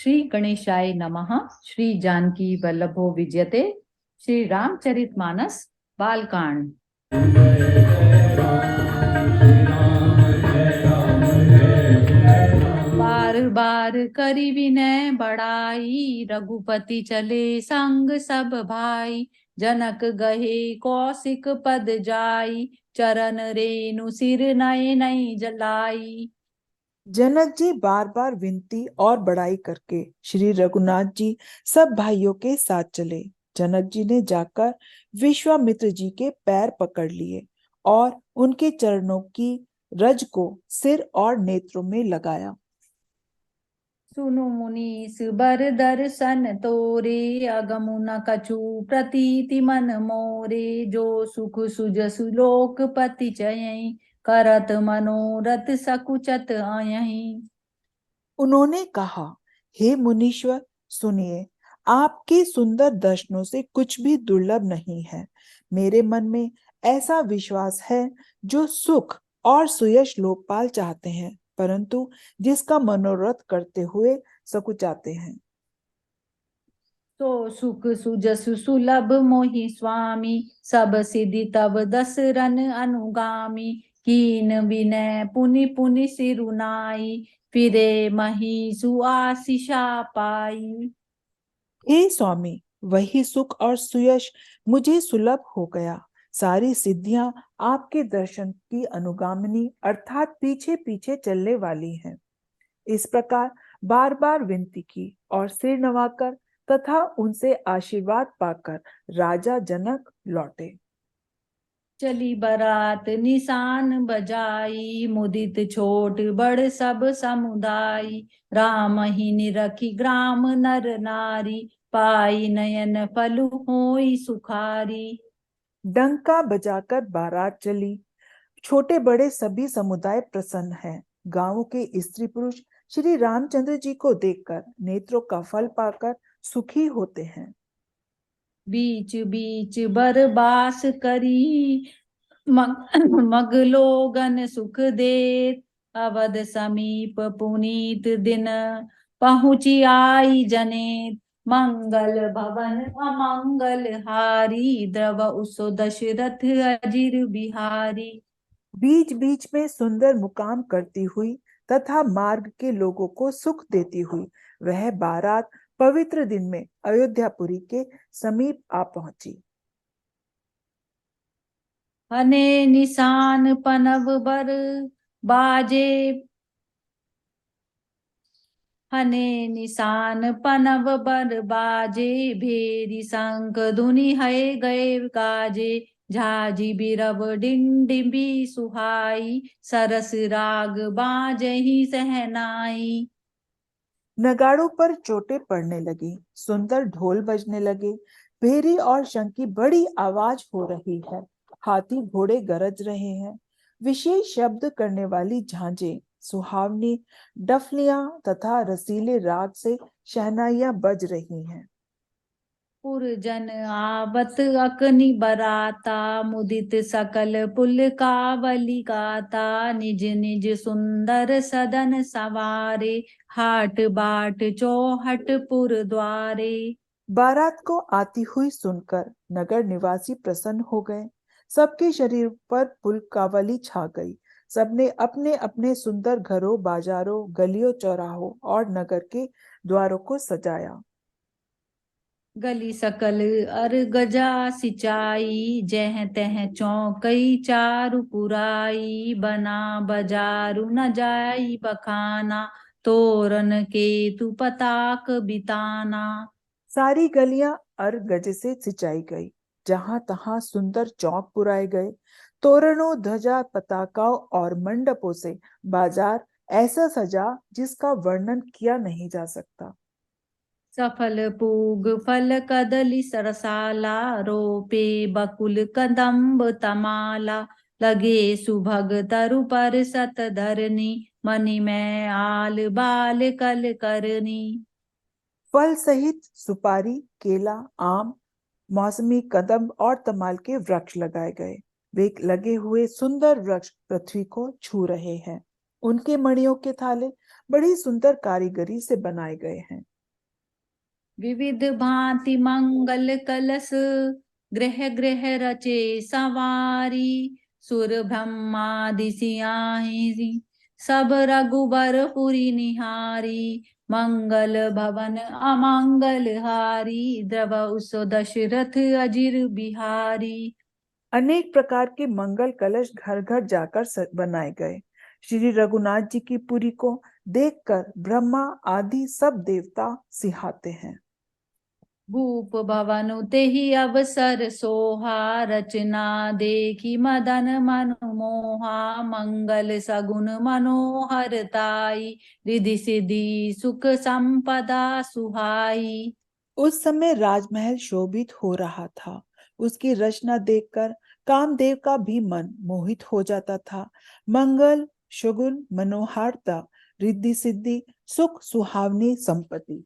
श्री गणेशाय नमः। श्री जानकी वल्लभो विजयते। श्री रामचरितमानस बालकांड। बार बार करी विनय बड़ाई, रघुपति चले संग सब भाई। जनक गहे कौशिक पद जाई, चरण रेणु सिर नए नई जलाई। जनक जी बार बार विनती और बड़ाई करके श्री रघुनाथ जी सब भाइयों के साथ चले। जनक जी ने जाकर विश्वामित्र जी के पैर पकड़ लिए और उनके चरणों की रज को सिर और नेत्रों में लगाया। सुनु मुनीस बर दर्शन तोरे, अगमु न कछु प्रतीति मन मोरे। जो सुख सुजसु लोकपति चयई, करत मनोरथ सकुचत आयहि। उन्होंने कहा, हे मुनीश्वर सुनिए, आपके सुंदर दर्शनों से कुछ भी दुर्लभ नहीं है। मेरे मन में ऐसा विश्वास है जो सुख और सुयश लोकपाल चाहते हैं, परंतु जिसका मनोरथ करते हुए सकुचाते हैं। तो सुख सुजसु सुलभ मोहि स्वामी, सब सिद्धि तब दसरन अनुगामी। कीन विनय पुनि पुनि सिरुनाई, फिरे मही सुआशीषा पाई। हे स्वामी, वही सुख और सुयश मुझे सुलभ हो गया। सारी सिद्धियां आपके दर्शन की अनुगामिनी अर्थात पीछे पीछे चलने वाली हैं। इस प्रकार बार बार विनती की और सिर नवाकर तथा उनसे आशीर्वाद पाकर राजा जनक लौटे। चली बरात निशान बजाई, मुदित छोट बड़ सब समुदाय। राम ही निरखी ग्राम नर नारी, पाई नयन फलु होई सुखारी। डंका बजाकर बारात चली। छोटे बड़े सभी समुदाय प्रसन्न हैं। गांव के स्त्री पुरुष श्री रामचंद्र जी को देखकर नेत्रों का फल पाकर सुखी होते हैं। बीच बीच बरबास करी, मग लोगन सुख देत। अवध समीप पुनीत दिन, पहुँची आई जनेत। मंगल भवन अमंगल हारी, द्रव उसो दशरथ अजिर बिहारी। बीच बीच में सुंदर मुकाम करती हुई तथा मार्ग के लोगों को सुख देती हुई वह बारात पवित्र दिन में अयोध्यापुरी के समीप आ पहुंची। हने निशान पनव बर बाजे, हने निशान पनव बर बाजे। भेरी शंख धुनि है गए गाजे, झाजी बिरब डिंडिबी सुहाई। सरस राग बाजही सहनाई। नगाड़ों पर चोटें पड़ने लगी, सुंदर ढोल बजने लगे, भेरी और शंख की बड़ी आवाज हो रही है, हाथी घोड़े गरज रहे हैं। विशेष शब्द करने वाली झांझें, सुहावनी डफलियां तथा रसीले राग से शहनाइयां बज रही हैं। पुरजन आवत अकनि बराता, मुदित सकल पुल कावली गाता। निज निज सुंदर सदन सवारे, हाट बाट चौहट पुर द्वारे। बारात को आती हुई सुनकर नगर निवासी प्रसन्न हो गए। सबके शरीर पर पुलकावली छा गई। सबने अपने अपने सुंदर घरों, बाजारों, गलियों, चौराहों और नगर के द्वारों को सजाया। गली सकल अर गजा सिंचाई, जह तह चौकई चारु पुराई। बना बजारु न जाई बखाना, तोरन केतु पताक बिताना। सारी गलियां अर गज से सिंचाई गई। जहां तहां सुंदर चौक पुराए गए। तोरणों, ध्वजा, पताकाओं और मंडपों से बाजार ऐसा सजा जिसका वर्णन किया नहीं जा सकता। सफल पूग फल कदली सरसाला, रोपे बकुल कदम्ब तमाला। लगे सुभग तरु पर सत धरनी, मणि में आल बाल कल करनी। फल सहित सुपारी, केला, आम, मौसमी, कदम्ब और तमाल के वृक्ष लगाए गए। वे लगे हुए सुंदर वृक्ष पृथ्वी को छू रहे हैं। उनके मणियों के थाले बड़ी सुंदर कारीगरी से बनाए गए हैं। विविध भांति मंगल कलश गृह गृह रचे सवारी सुर ब्रह्मादि सियाहि सब रघुबर पुरी निहारी मंगल भवन अमंगल हारी द्रव उस दशरथ अजिर बिहारी। अनेक प्रकार के मंगल कलश घर घर जाकर बनाए गए। श्री रघुनाथ जी की पुरी को देखकर ब्रह्मा आदि सब देवता सिहाते हैं। भूप भवन तेहि अवसर सोहा रचना देखी मदन मनु मोहा मंगल सगुन मनोहरताई रिधि सिद्धि सुख संपदा सुहाई। उस समय राजमहल शोभित हो रहा था। उसकी रचना देखकर कामदेव का भी मन मोहित हो जाता था। मंगल शगुन मनोहारता रिद्धि सिद्धि सुख सुहावनी संपत्ति।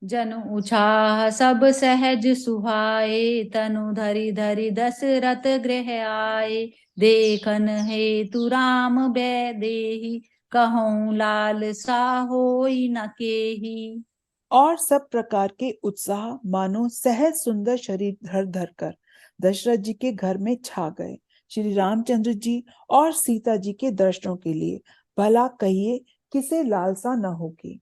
जनु उछाह सब सहज सुहाए तनु धरि धरि दशरथ गृह आए देखन हेतु राम बैदेही कहूँ लाल सा होई न केही। और सब प्रकार के उत्साह मानो सहज सुंदर शरीर धर धर कर दशरथ जी के घर में छा गए। श्री रामचंद्र जी और सीता जी के दर्शनों के लिए भला कहिए किसे लालसा न होगी।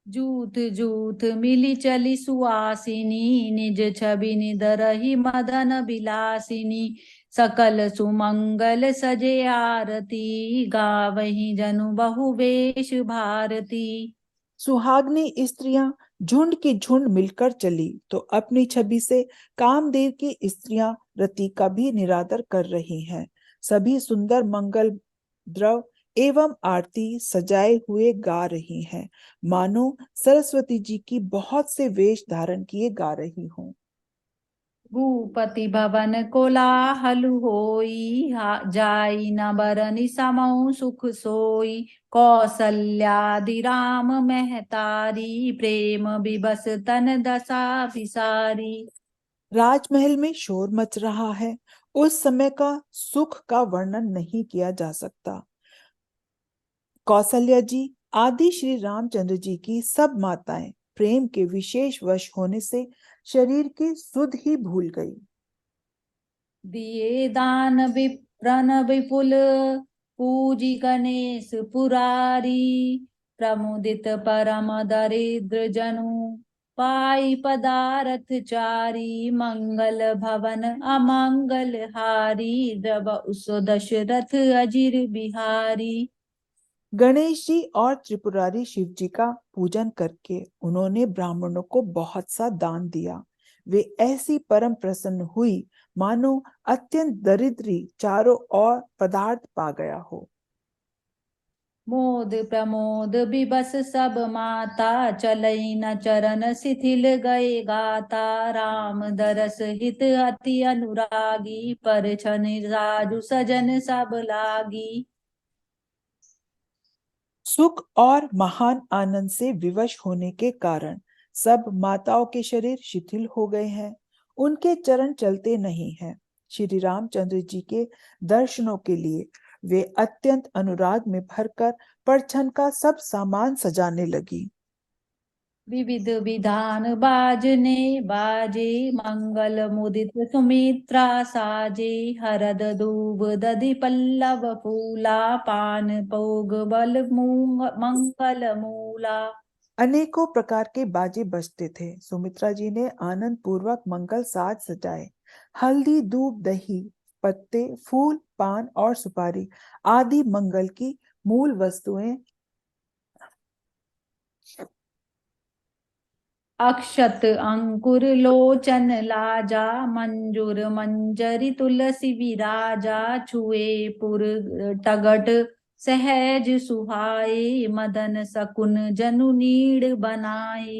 जूथ जूथ मिली चली सुआसिनी निज छवि निदरहि मदन बिलासिनी सकल सुमंगल सजे आरती गावहि जनु बहु वेश भारती। सुहागनी स्त्रियां झुंड की झुंड मिलकर चली तो अपनी छवि से कामदेव की स्त्रियां रति का भी निरादर कर रही हैं। सभी सुंदर मंगल द्रव एवं आरती सजाए हुए गा रही हैं, मानो सरस्वती जी की बहुत से वेश धारण किए गा रही हों। भूपति भवन कोलाहल होई जाई न बरनि समौ सुख सोई कौसल्यादि राम महतारी प्रेम विबस तन दशा विसारी। राजमहल में शोर मच रहा है। उस समय का सुख का वर्णन नहीं किया जा सकता। कौशल्या जी आदि श्री रामचंद्र जी की सब माताएं प्रेम के विशेष वश होने से शरीर की सुध ही भूल गई। दिए दान विप्रन विपुल पूजी गणेश पुरारी प्रमुदित परम दरिद्र जनु पाई पदारथ चारी मंगल भवन अमंगल हारी द्रव उस दशरथ अजिर बिहारी। गणेश जी और त्रिपुरारी शिव जी का पूजन करके उन्होंने ब्राह्मणों को बहुत सा दान दिया। वे ऐसी परम प्रसन्न हुई मानो अत्यंत दरिद्री चारों ओर पदार्थ पा गया हो। मोद प्रमोद विबस सब माता चलई न चरण शिथिल गए गाता राम दरस हित अति अनुरागी पर छन राजु सजन सब लागी। सुख और महान आनंद से विवश होने के कारण सब माताओं के शरीर शिथिल हो गए हैं। उनके चरण चलते नहीं हैं। श्री रामचंद्र जी के दर्शनों के लिए वे अत्यंत अनुराग में भरकर परछन का सब सामान सजाने लगी। विविध विधान बाजने बाजे मंगल मुदित सुमित्रा साजे हरद दूब दधि पल्लव फूला पान भोग बल मंगल मूला। अनेकों प्रकार के बाजे बजते थे। सुमित्रा जी ने आनंद पूर्वक मंगल साज सजाए। हल्दी दूब दही पत्ते फूल पान और सुपारी आदि मंगल की मूल वस्तुएं अक्षत अंकुर लोचन लाजा मंजूर मंजरी तुलसी विराजा छुए पुर टगट सहज सुहाए मदन सकुन जनु नीड़ बनाए।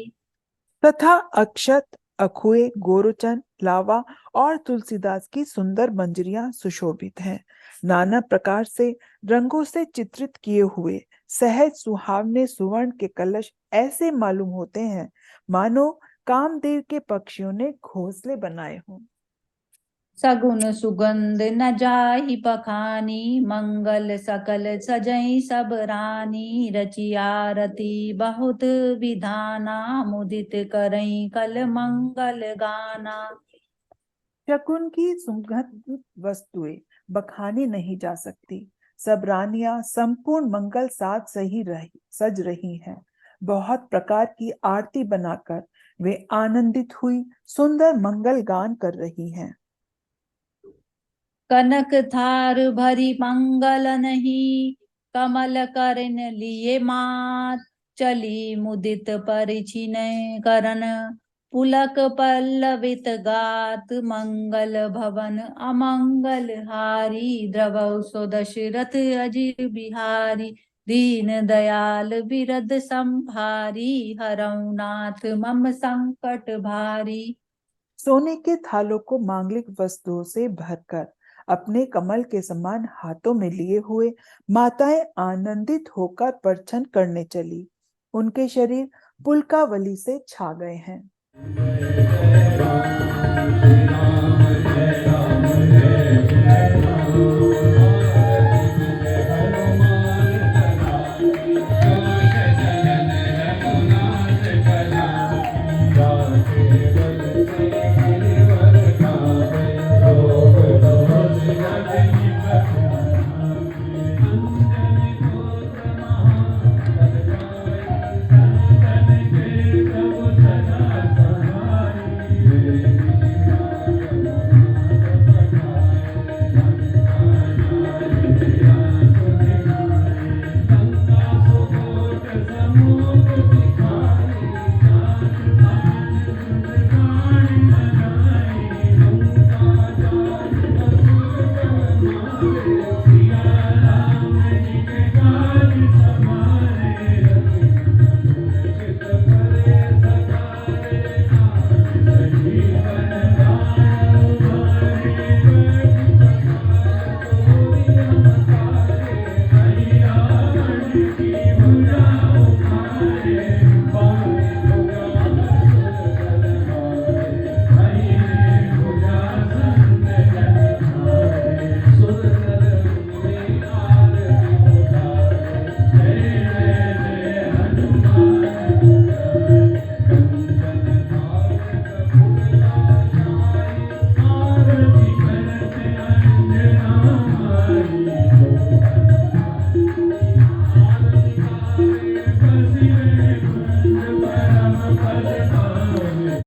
तथा अक्षत अखुए गोरोचन लावा और तुलसीदास की सुंदर मंजरियां सुशोभित हैं। नाना प्रकार से रंगों से चित्रित किए हुए सहज सुहावने सुवर्ण के कलश ऐसे मालूम होते हैं मानो कामदेव के पक्षियों ने घोंसले बनाए हों। सगुन सुगंध न जाहि बखानी, मंगल सकल सजई सब रानी। रचि आरती बहुत विधाना, मुदित करई कल मंगल गाना। शकुन की सुगंध वस्तुएं बखानी नहीं जा सकती। सब रानियां संपूर्ण मंगल साथ सज रही हैं। बहुत प्रकार की आरती बनाकर वे आनंदित हुई सुंदर मंगल गान कर रही हैं। कनक थार भरी मंगल नहीं, कमल करन लिए मात। चली मुदित परिछिनय करन, पुलक पल्लवित गात। मंगल भवन अमंगल हारी, द्रवौ सो दशरथ अजिर बिहारी। दीन दयाल बिरद संभारी, हरौ नाथ मम संकट भारी। सोने के थालों को मांगलिक वस्तुओं से भरकर अपने कमल के समान हाथों में लिए हुए माताएं आनंदित होकर परछन करने चली। उनके शरीर पुलकावली से छा गए हैं।